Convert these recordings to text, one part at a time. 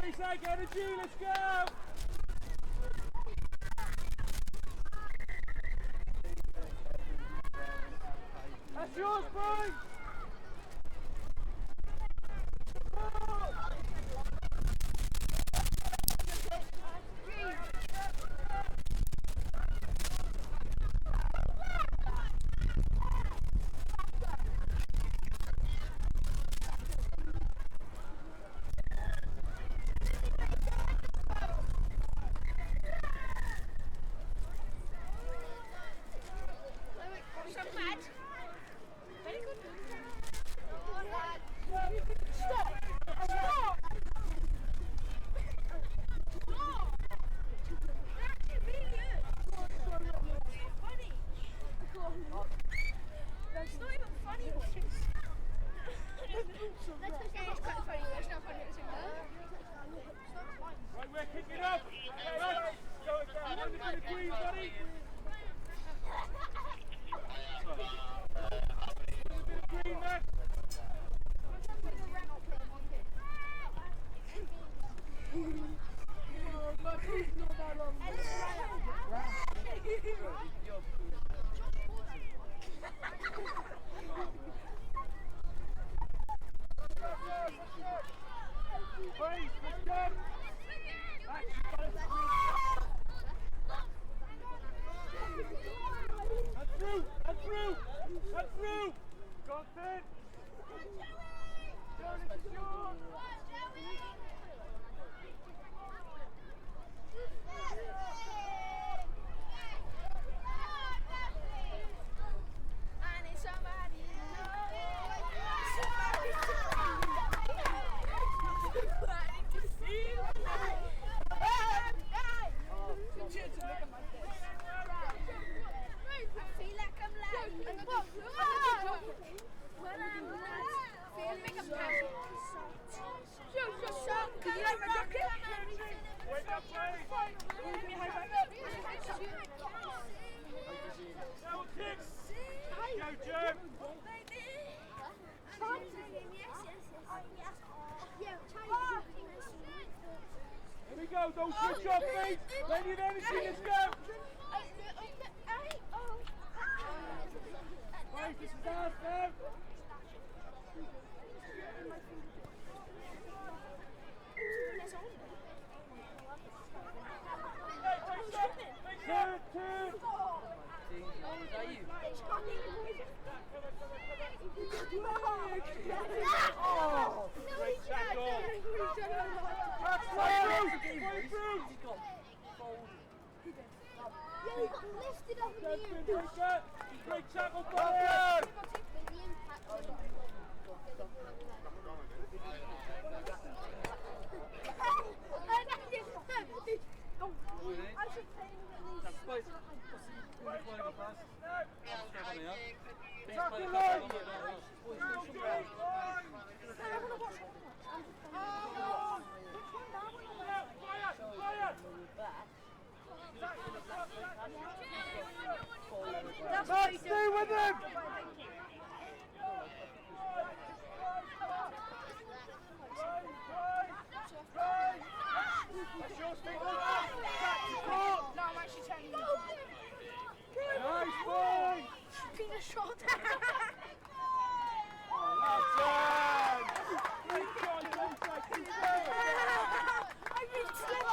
Base egg energy, let's go! That's yours, boys! Right, we're kicking up. Right, go again. Under the green, buddy. A bit of green, Max. Please, let's go. And through, and through, and through. Go on, Finn. Turn it to yours. Go, Joe! Here we go, don't switch off, mate! Plenty of energy, let's go! Right, this is ours now! Turn! Oh, is that you? Oh! Great tackle! That's through! He got folded. Yeah, he got lifted up in the air. Great tackle, Brian! I should play I suppose what's the pass? Tackle line! Let's stay with him! That's your speed. No, I'm actually turning you. Nice boy! Being a shot. Well done! Great shot, inside, I reached slip.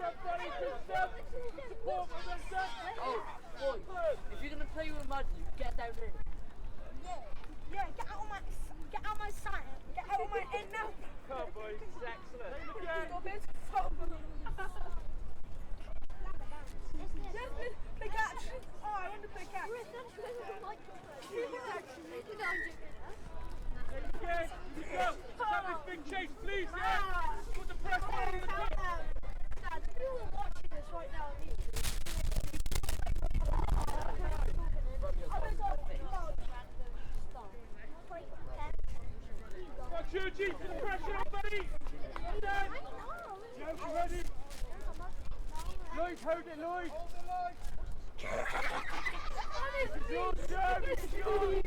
step, buddy, good step. Support from the step. Oh, boy, if you're going to play with mud, you get down there. Yeah, get out of my sight. Get out of my end now. Come on, boys, this is excellent. Same again. Big catch. Oh, I want to big catch. There you go. Here we go. Let's have this big chase, please, yeah? Put the pressure on the top. Dad, people are watching this right now. Come on, Churchy, put the pressure on, buddy. Well done. Joe, you ready? Lloyd, hold it, Lloyd. Hold the line. This is yours, Joe. This is yours.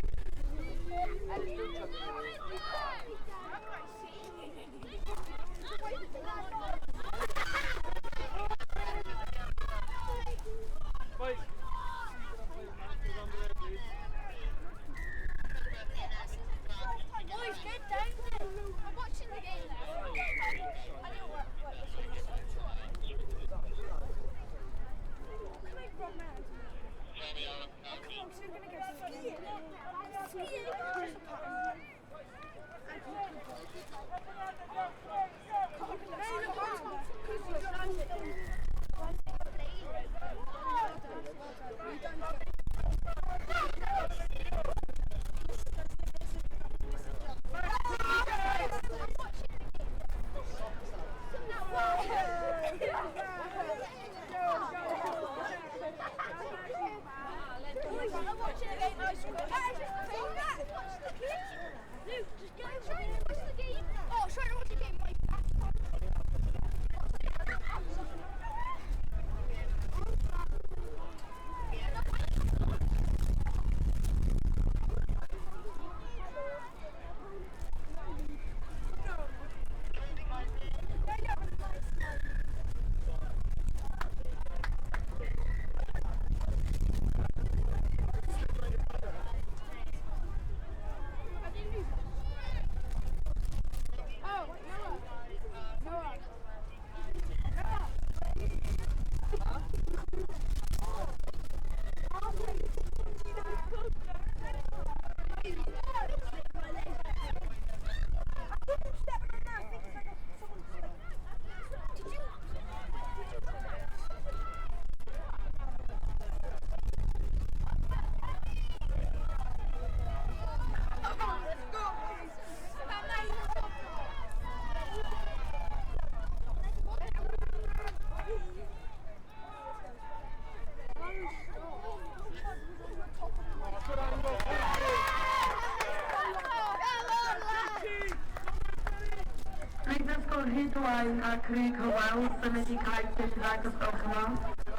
Hydwain a Craig Howell, Symudu Caeth Bishop Agos Elkanah.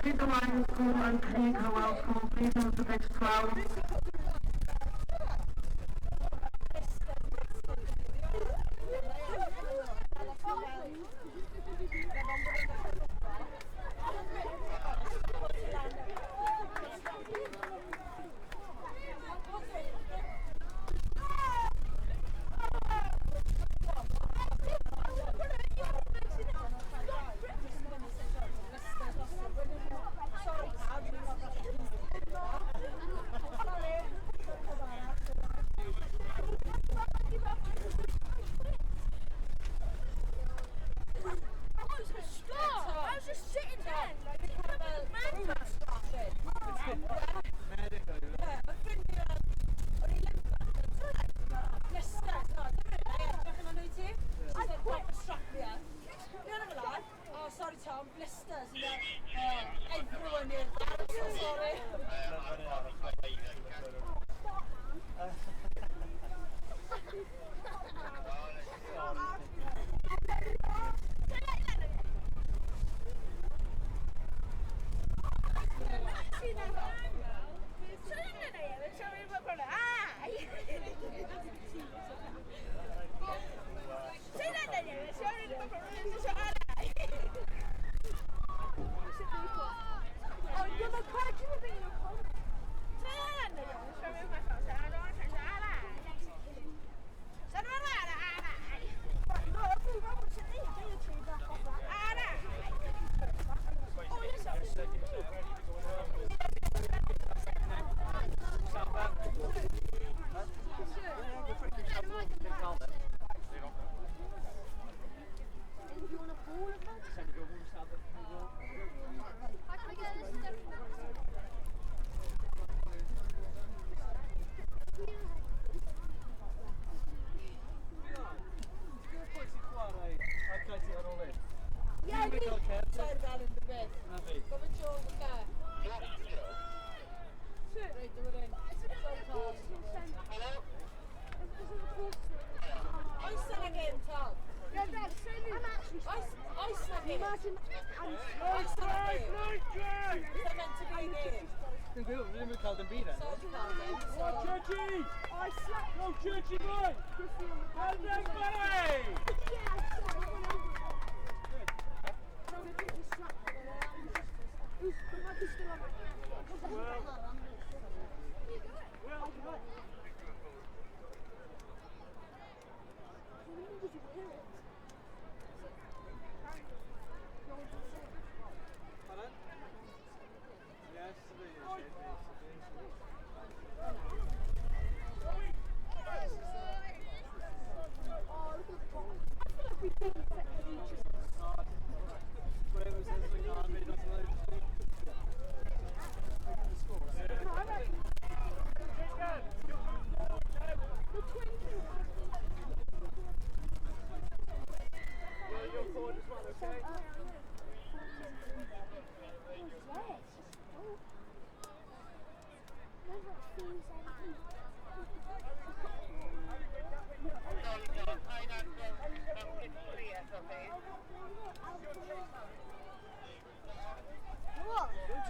Hydwain School and Craig Howell School, please move to pitch 12.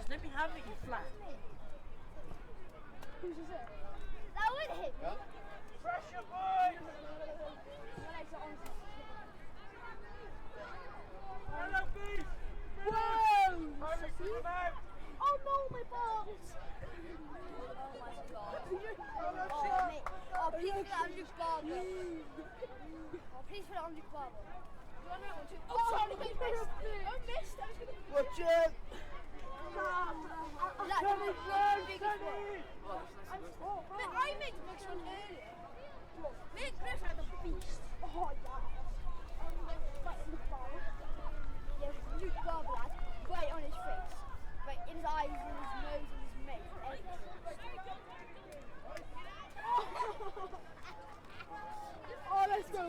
Let me have it, you flat. Who's this? That would hit me. Pressure, boys! Hello, beast! Whoa! Come out! Oh no, my balls! Oh my god. Oh, please put it on Luke's barber. Oh, please put it on Luke's barber. Oh, sorry, I missed. I missed. I was going to... Watch it! That's the biggest one. But I made the next one earlier. Make Chris like a beast. Oh, yeah. Right in the bar. Yeah, Luke Barber, lad. Right on his face. Right in his eyes, in his nose, in his mouth. Everything. Oh, let's go.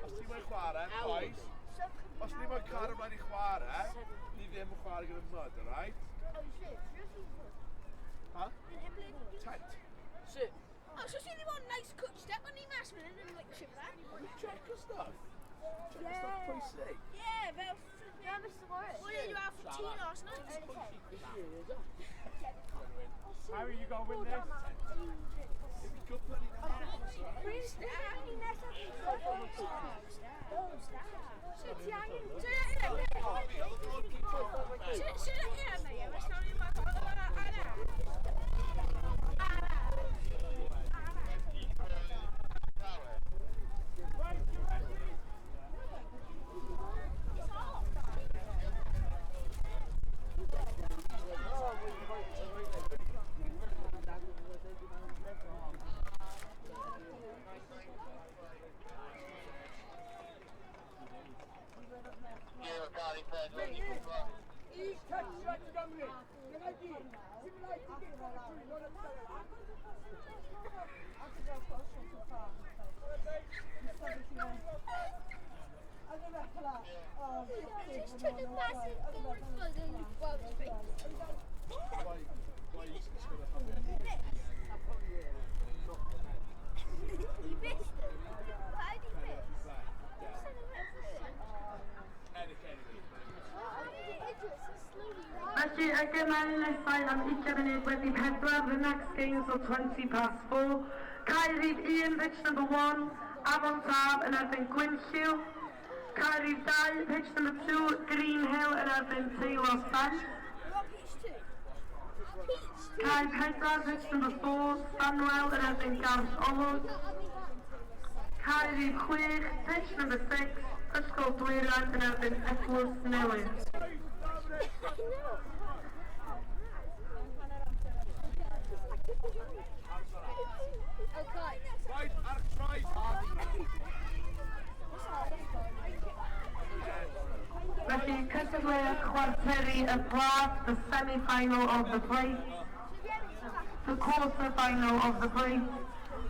Os ti moyn chwarae, boys, os ni moyn car ymlaen i chwarae, ni ddim yn chwarae gyda mud, alright? Ha? Tent. Shit. Oh, so see they want nice cut step on the mask and then like shit that. Check the stuff. Check the stuff pwysig. Yeah, well, yeah, Mr. Morris. Well, yeah, you have for tea last night. How are you going to win this? If you could put it in Felly, y gymeriadau am 20 munud wedi pedwar, the next games o 4:20. Caerhyd 1, pitch number 1, Afon Taf yn erbyn Gwynlliw. Caerhyd 2, pitch number 2, Green Hill yn erbyn Taylor Spence. Caerhyd 4, pitch number 4, Stanwell yn erbyn Garth Olwg. Caerhyd 6, pitch number 6, Ysgol Dwyran yn erbyn Eglwys Newydd. Right, Arch, right. Felly, cysylltu'r chwarteri y Plas, the semi-final of the plate, the quarter-final of the plate,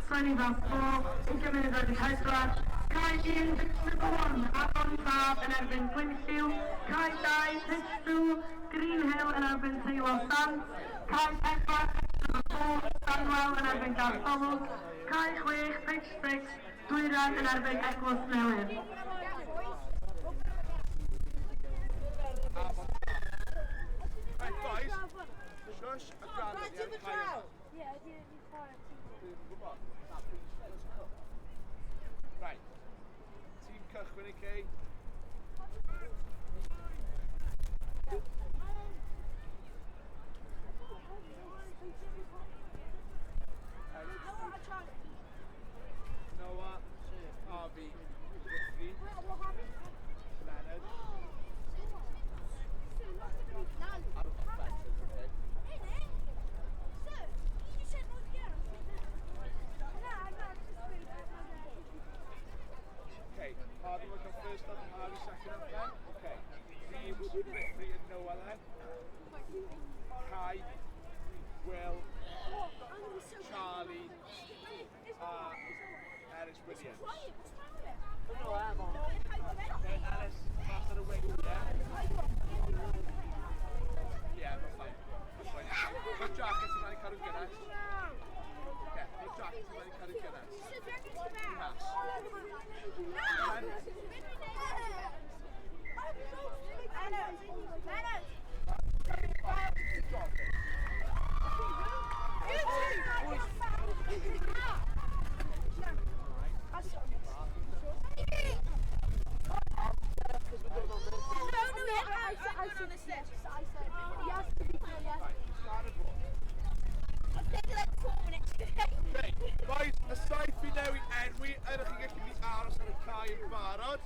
20 past 4, 20 munud wedi pedwar. Cae 1, pitch number 1, Afon Taf yn erbyn Gwynlliw. Cae 2, pitch 2, Green Hill yn erbyn Taylor Spence. Cae 4, pitch number 4, Stanwell yn erbyn Garth Olwg. Cae 6, pitch 6, Dwyran yn erbyn Eglwys Newydd. Right, boys. Shush, a grand. Yeah, I did. Right. Team cychwyn i chi. Noah, Harvey, Ricky, Leonard. Okay, Harvey will go first up and Harvey second up then. Okay, teams Ricky and Noah then. Kai, Will, Charlie, Ellis Williams. Okay, Alice, pass it away. Yeah, that's fine. That's fine. Put jackets and I can't get us. Okay, put jackets and I can't get us. Pass. Okay, boys, y saith fi newid enwi, ydych chi'n gallu mynd aros ar y cae yn barod.